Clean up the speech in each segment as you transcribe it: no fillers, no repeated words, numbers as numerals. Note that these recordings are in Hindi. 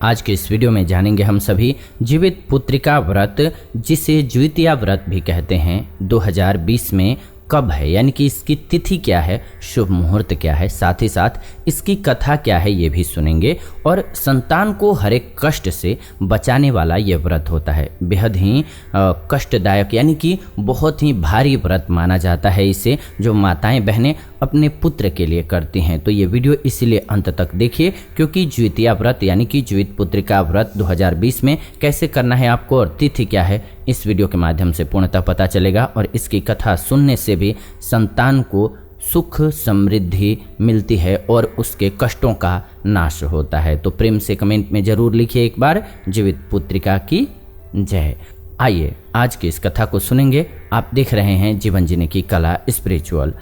आज के इस वीडियो में जानेंगे हम सभी जीवित पुत्रिका व्रत, जिसे ज्योतिया व्रत भी कहते हैं, 2020 में कब है, यानी कि इसकी तिथि क्या है, शुभ मुहूर्त क्या है, साथ ही साथ इसकी कथा क्या है ये भी सुनेंगे। और संतान को हर एक कष्ट से बचाने वाला ये व्रत होता है। बेहद ही कष्टदायक यानी कि बहुत ही भारी व्रत माना जाता है इसे, जो माताएं बहनें अपने पुत्र के लिए करती हैं। तो ये वीडियो इसीलिए अंत तक देखिए, क्योंकि ज्योतिया व्रत यानी कि जीवित पुत्रिका व्रत 2020 में कैसे करना है आपको और तिथि क्या है, इस वीडियो के माध्यम से पूर्णतः पता चलेगा। और इसकी कथा सुनने से भी संतान को सुख समृद्धि मिलती है और उसके कष्टों का नाश होता है। तो प्रेम से कमेंट में जरूर लिखिए एक बार, जीवित पुत्रिका की जय। आइए आज की इस कथा को सुनेंगे। आप देख रहे हैं जीवन जीने की कला स्पिरिचुअल।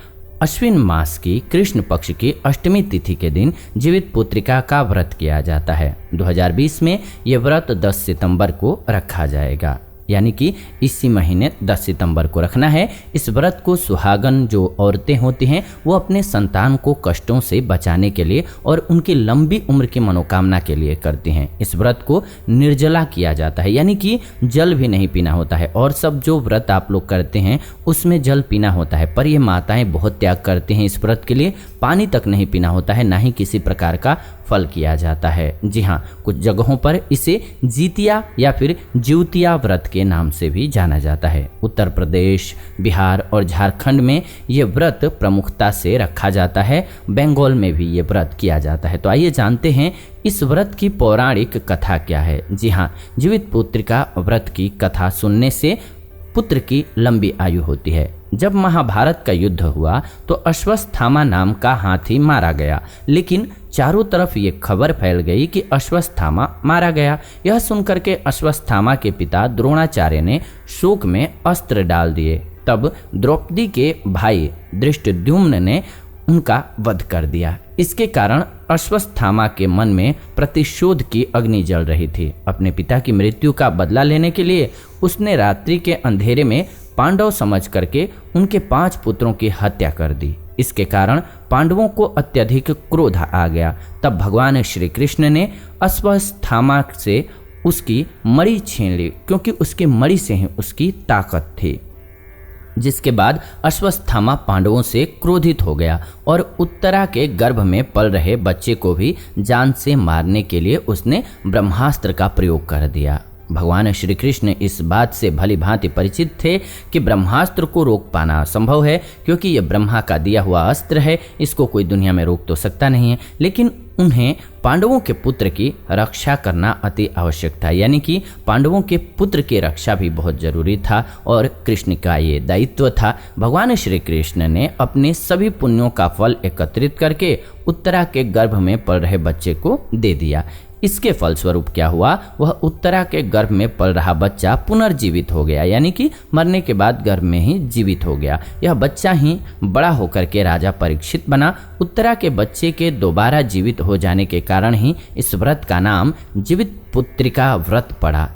अश्विन मास की कृष्ण पक्ष की अष्टमी तिथि के दिन जीवित पुत्रिका का व्रत किया जाता है। 2020 में यह व्रत 10 सितंबर को रखा जाएगा, यानी कि इसी महीने 10 सितंबर को रखना है। इस व्रत को सुहागन जो औरतें होती हैं वो अपने संतान को कष्टों से बचाने के लिए और उनकी लंबी उम्र की मनोकामना के लिए करती हैं। इस व्रत को निर्जला किया जाता है, यानी कि जल भी नहीं पीना होता है। और सब जो व्रत आप लोग करते हैं उसमें जल पीना होता है, पर ये माताएं बहुत त्याग करती हैं इस व्रत के लिए। पानी तक नहीं पीना होता है, ना ही किसी प्रकार का फल किया जाता है। जी हाँ, कुछ जगहों पर इसे जीतिया या फिर ज्योतिया व्रत के नाम से भी जाना जाता है। उत्तर प्रदेश, बिहार और झारखंड में ये व्रत प्रमुखता से रखा जाता है। बंगाल में भी ये व्रत किया जाता है। तो आइए जानते हैं इस व्रत की पौराणिक कथा क्या है। जी हाँ, जीवित पुत्रिका व्रत की कथा सुनने से पुत्र की लंबी आयु होती है। जब महाभारत का युद्ध हुआ तो अश्वत्थामा नाम का हाथी मारा गया, लेकिन चारों तरफ ये खबर फैल गई कि अश्वत्थामा मारा गया। यह सुनकर के अश्वत्थामा के पिता द्रोणाचार्य ने शोक में अस्त्र डाल दिए। तब द्रौपदी के भाई धृष्टद्युम्न ने उनका वध कर दिया। इसके कारण अश्वत्थामा के मन में प्रतिशोध की अग्नि जल रही थी। अपने पिता की मृत्यु का बदला लेने के लिए उसने रात्रि के अंधेरे में पांडव समझ करके उनके 5 पुत्रों की हत्या कर दी। इसके कारण पांडवों को अत्यधिक क्रोध आ गया। तब भगवान श्री कृष्ण ने अश्वत्थामा से उसकी मणि छीन ली, क्योंकि उसकी मणि से ही उसकी ताकत थी। जिसके बाद अश्वत्थामा पांडवों से क्रोधित हो गया और उत्तरा के गर्भ में पल रहे बच्चे को भी जान से मारने के लिए उसने ब्रह्मास्त्र का प्रयोग कर दिया। भगवान श्री कृष्ण इस बात से भली भांति परिचित थे कि ब्रह्मास्त्र को रोक पाना असंभव है, क्योंकि यह ब्रह्मा का दिया हुआ अस्त्र है, इसको कोई दुनिया में रोक तो सकता नहीं है। लेकिन उन्हें पांडवों के पुत्र की रक्षा करना अति आवश्यक था, यानी कि पांडवों के पुत्र की रक्षा भी बहुत जरूरी था और कृष्ण का ये दायित्व था। भगवान श्री कृष्ण ने अपने सभी पुण्यों का फल एकत्रित करके उत्तरा के गर्भ में पल रहे बच्चे को दे दिया। इसके फलस्वरूप क्या हुआ, वह उत्तरा के गर्भ में पल रहा बच्चा पुनर्जीवित हो गया, यानी कि मरने के बाद गर्भ में ही जीवित हो गया। यह बच्चा ही बड़ा होकर के राजा परीक्षित बना। उत्तरा के बच्चे के दोबारा जीवित हो जाने के कारण ही इस व्रत का नाम जीवित पुत्रिका व्रत पड़ा।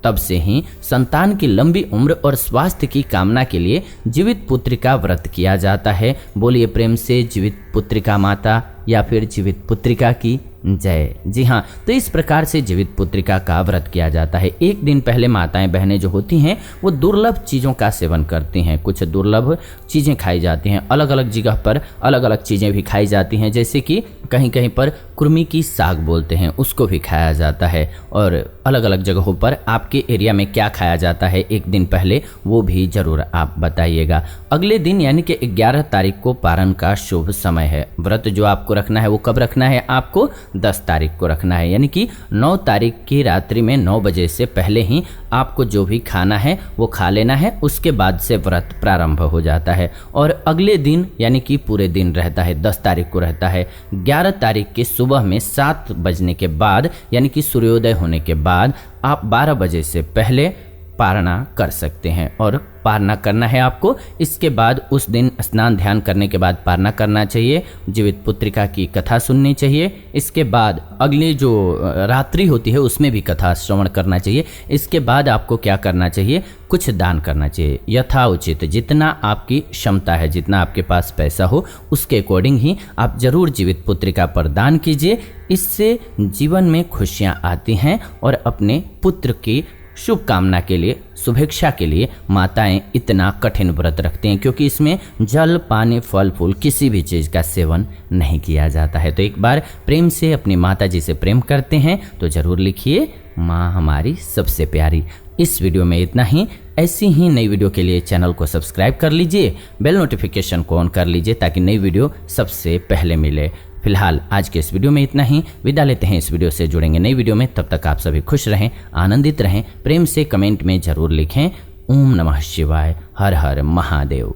तब से ही संतान की लंबी उम्र और स्वास्थ्य की कामना के लिए जीवित पुत्रिका व्रत किया जाता है। बोलिए प्रेम से जीवित पुत्रिका माता या फिर जीवित पुत्रिका की जय। जी हाँ, तो इस प्रकार से जीवित पुत्रिका का व्रत किया जाता है। एक दिन पहले माताएं बहनें जो होती हैं वो दुर्लभ चीज़ों का सेवन करती हैं। कुछ दुर्लभ चीज़ें खाई जाती हैं, अलग अलग जगह पर अलग अलग चीज़ें भी खाई जाती हैं। जैसे कि कहीं कहीं पर कुर्मी की साग बोलते हैं, उसको भी खाया जाता है। और अलग अलग जगहों पर आपके एरिया में क्या खाया जाता है एक दिन पहले, वो भी ज़रूर आप बताइएगा। अगले दिन यानी कि 11 तारीख को पारण का शुभ समय है। व्रत जो आपको रखना है वो कब रखना है, आपको 10 तारीख को रखना है, यानी कि 9 तारीख की रात्रि में 9 बजे से पहले ही आपको जो भी खाना है वो खा लेना है। उसके बाद से व्रत प्रारंभ हो जाता है और अगले दिन यानी कि पूरे दिन रहता है, 10 तारीख को रहता है। 11 तारीख के सुबह में 7 बजने के बाद यानी कि सूर्योदय होने के बाद आप 12 बजे से पहले पारणा कर सकते हैं। और पारणा करना है आपको, इसके बाद उस दिन स्नान ध्यान करने के बाद पारणा करना चाहिए, जीवित पुत्रिका की कथा सुननी चाहिए। इसके बाद अगली जो रात्रि होती है उसमें भी कथा श्रवण करना चाहिए। इसके बाद आपको क्या करना चाहिए, कुछ दान करना चाहिए यथाउचित, जितना आपकी क्षमता है, जितना आपके पास पैसा हो उसके अकॉर्डिंग ही आप जरूर जीवित पुत्रिका पर दान कीजिए। इससे जीवन में खुशियाँ आती हैं और अपने पुत्र की शुभ कामना के लिए, शुभेच्छा के लिए माताएं इतना कठिन व्रत रखती हैं, क्योंकि इसमें जल पानी फल फूल किसी भी चीज़ का सेवन नहीं किया जाता है। तो एक बार प्रेम से अपनी माता जी से प्रेम करते हैं तो ज़रूर लिखिए माँ हमारी सबसे प्यारी। इस वीडियो में इतना ही। ऐसी ही नई वीडियो के लिए चैनल को सब्सक्राइब कर लीजिए, बेल नोटिफिकेशन को ऑन कर लीजिए ताकि नई वीडियो सबसे पहले मिले। फिलहाल आज के इस वीडियो में इतना ही, विदा लेते हैं। इस वीडियो से जुड़ेंगे नई वीडियो में, तब तक आप सभी खुश रहें, आनंदित रहें। प्रेम से कमेंट में जरूर लिखें ओम नमः शिवाय, हर हर महादेव।